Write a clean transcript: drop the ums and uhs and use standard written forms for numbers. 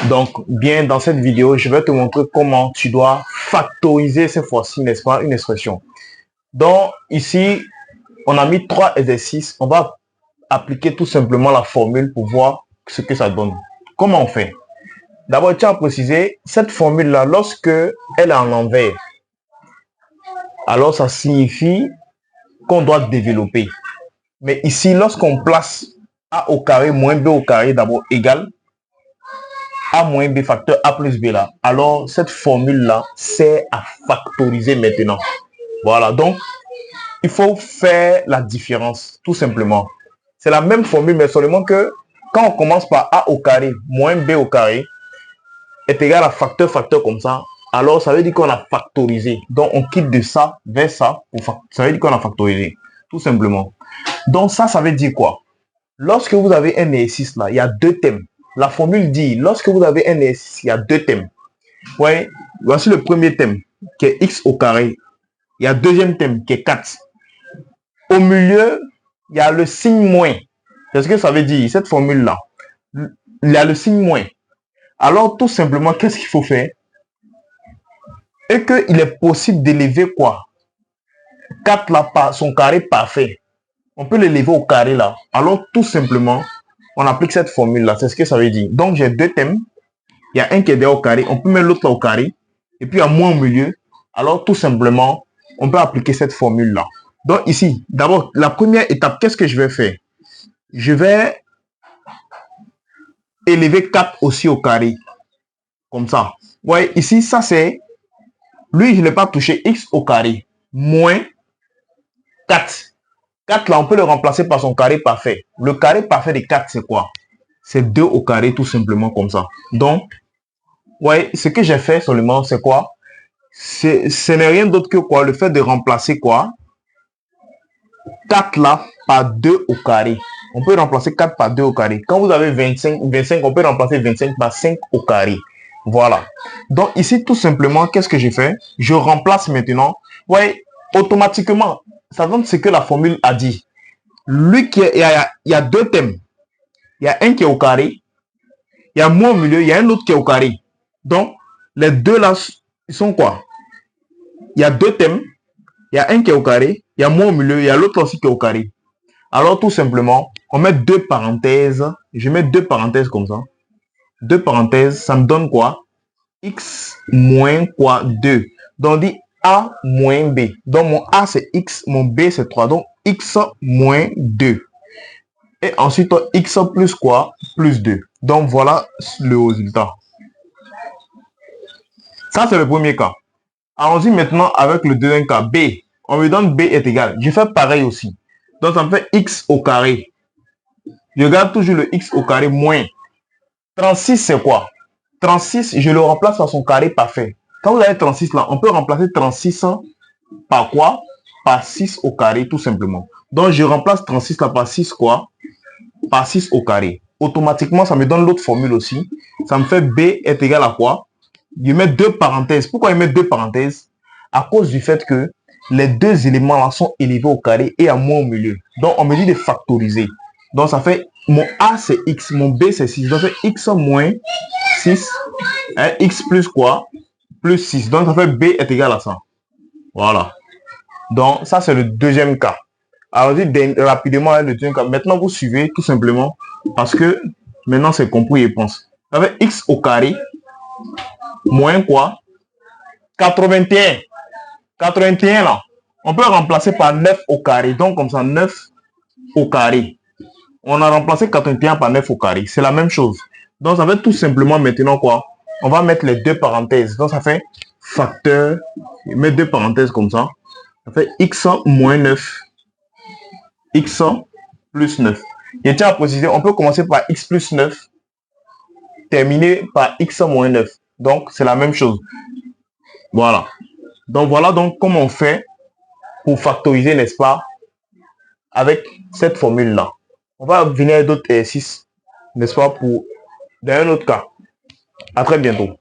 Donc, bien, dans cette vidéo, je vais te montrer comment tu dois factoriser cette fois-ci, n'est-ce pas, une expression. Donc, ici, on a mis 3 exercices. On va appliquer tout simplement la formule pour voir ce que ça donne. Comment on fait? D'abord, tu as précisé, cette formule-là, lorsque elle est en l'envers, alors ça signifie qu'on doit développer. Mais ici, lorsqu'on place A au carré moins B au carré, d'abord égal A moins B facteur A plus B là, alors cette formule-là sert à factoriser maintenant. Voilà, donc il faut faire la différence, tout simplement. C'est la même formule, mais seulement que quand on commence par A au carré moins B au carré est égal à facteur comme ça, alors ça veut dire qu'on a factorisé. Donc on quitte de ça vers ça, ça veut dire qu'on a factorisé, tout simplement. Donc ça veut dire quoi? Lorsque vous avez un exercice là, il y a deux thèmes. La formule dit, lorsque vous avez un exercice, il y a deux thèmes. Ouais, voici le premier thème, qui est x au carré. Il y a le deuxième thème, qui est 4. Au milieu, il y a le signe moins. C'est ce que ça veut dire, cette formule-là. Il y a le signe moins. Alors, tout simplement, qu'est-ce qu'il faut faire? Et qu'il est possible d'élever quoi? 4 là, par son carré parfait. On peut l'élever au carré là. Alors, tout simplement, on applique cette formule-là. C'est ce que ça veut dire. Donc, j'ai deux thèmes. Il y a un qui est derrière au carré. On peut mettre l'autre là au carré. Et puis, il y a moins au milieu. Alors, tout simplement, on peut appliquer cette formule-là. Donc, ici, d'abord, la première étape, qu'est-ce que je vais faire? Je vais élever 4 aussi au carré. Comme ça. Vous voyez, ici, ça c'est... Lui, je n'ai pas touché x au carré. Moins 4. 4 là, on peut le remplacer par son carré parfait. Le carré parfait de 4, c'est quoi? C'est 2 au carré, tout simplement comme ça. Donc, ouais, ce que j'ai fait seulement, c'est quoi? Ce n'est rien d'autre que quoi? Le fait de remplacer quoi? 4 là par 2 au carré. On peut remplacer 4 par 2 au carré. Quand vous avez 25, on peut remplacer 25 par 5 au carré. Voilà. Donc ici, tout simplement, qu'est-ce que j'ai fait? Je remplace maintenant. Vous voyez, automatiquement, ça donne ce que la formule a dit. Lui, il y a deux thèmes. Il y a un qui est au carré. Il y a moins au milieu. Il y a un autre qui est au carré. Donc, les deux là, ils sont quoi? Il y a deux thèmes. Il y a un qui est au carré. Il y a moins au milieu. Il y a l'autre aussi qui est au carré. Alors, tout simplement, on met deux parenthèses. Je mets deux parenthèses comme ça. Deux parenthèses, ça me donne quoi? X moins quoi? 2. Donc, on dit A moins B. Donc, mon A, c'est X. Mon B, c'est 3. Donc, X moins 2. Et ensuite, X plus quoi? Plus 2. Donc, voilà le résultat. Ça, c'est le premier cas. Allons-y maintenant avec le deuxième cas. B. On me donne B est égal. Je fais pareil aussi. Donc, ça me fait X au carré. Je garde toujours le X au carré moins. 36, c'est quoi? 36, je le remplace par son carré parfait. Quand vous avez 36 là, on peut remplacer 36 par quoi? Par 6 au carré, tout simplement. Donc, je remplace 36 là par 6 quoi? Par 6 au carré. Automatiquement, ça me donne l'autre formule aussi. Ça me fait B est égal à quoi? Je mets deux parenthèses. Pourquoi je mets deux parenthèses? À cause du fait que les deux éléments là sont élevés au carré et à moins au milieu. Donc, on me dit de factoriser. Donc, ça fait mon A c'est X, mon B c'est 6. Donc, ça fait X moins 6. Hein, X plus quoi? Plus 6. Donc, ça fait B est égal à ça. Voilà. Donc, ça, c'est le deuxième cas. Alors, je dis rapidement le deuxième cas. Maintenant, vous suivez tout simplement parce que maintenant, c'est compris, je pense. Ça fait X au carré moins quoi? 81. 81 là. On peut remplacer par 9 au carré. Donc, comme ça, 9 au carré. On a remplacé 81 par 9 au carré. C'est la même chose. Donc, ça fait tout simplement maintenant quoi? On va mettre les deux parenthèses. Donc, ça fait facteur. Je mets deux parenthèses comme ça. Ça fait X moins 9. X plus 9. Je tiens à préciser, on peut commencer par X plus 9. Terminer par X moins 9. Donc, c'est la même chose. Voilà. Donc, voilà donc comment on fait pour factoriser, n'est-ce pas, avec cette formule-là. On va venir à d'autres exercices, n'est-ce pas, pour dans un autre cas. À très bientôt.